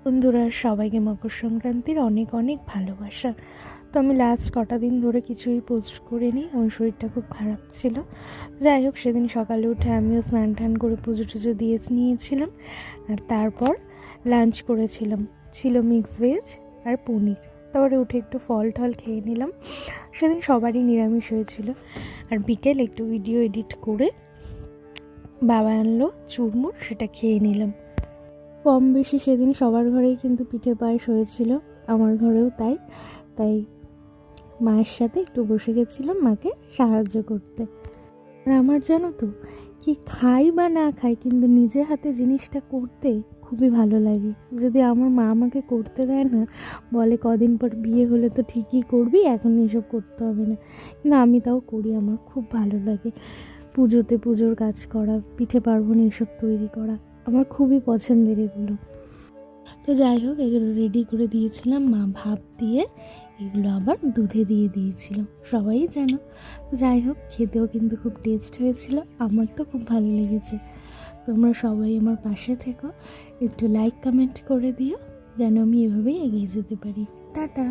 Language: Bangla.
বন্ধুরা, সবাইকে মকর সংক্রান্তির অনেক অনেক ভালোবাসা। তো আমি লাস্ট কটা দিন ধরে কিছুই পোস্ট করিনি, আমার শরীরটা খুব খারাপ ছিল। যাই হোক, সেদিন সকালে উঠে আমিও স্নান টান করে পুজো টুজো দিয়ে নিয়েছিলাম, আর তারপর লাঞ্চ করেছিলাম। ছিল মিক্স ভেজ আর পনির। তারপরে উঠে একটু ফল টল খেয়ে নিলাম। সেদিন সবারই নিরামিষ হয়েছিল। আর বিকেল একটু ভিডিও এডিট করে বাবা আনলো চুরমুর, সেটা খেয়ে নিলাম। কম বেশি সেদিন সবার ঘরেই কিন্তু পিঠে পায়েস হয়েছিল, আমার ঘরেও তাই তাই মায়ের সাথে একটু বসে গেছিলাম মাকে সাহায্য করতে। আর আমার জানো তো, কি খাই বা না খাই, কিন্তু নিজে হাতে জিনিসটা করতে খুবই ভালো লাগে। যদি আমার মা আমাকে করতে দেয় না, বলে কদিন পর বিয়ে হলে তো ঠিকই করবি, এখন এসব করতে হবে না, কিন্তু আমি তাও করি, আমার খুব ভালো লাগে। পুজোতে পুজোর কাজ করা, পিঠে পার্বণ এসব তৈরি করা আমার খুবই পছন্দের এগুলো। তো যাই হোক, এগুলো রেডি করে দিয়েছিলাম, মা ভাপ দিয়ে এগুলো আবার দুধে দিয়ে দিয়েছিল, সবাই জানো। তো যাই হোক, খেতেও কিন্তু খুব টেস্ট হয়েছিল, আমার তো খুব ভালো লেগেছে। তোমরা সবাই আমার পাশে থেকো, একটু লাইক কমেন্ট করে দিও, যেন আমি এভাবেই এগিয়ে যেতে পারি। টাটা।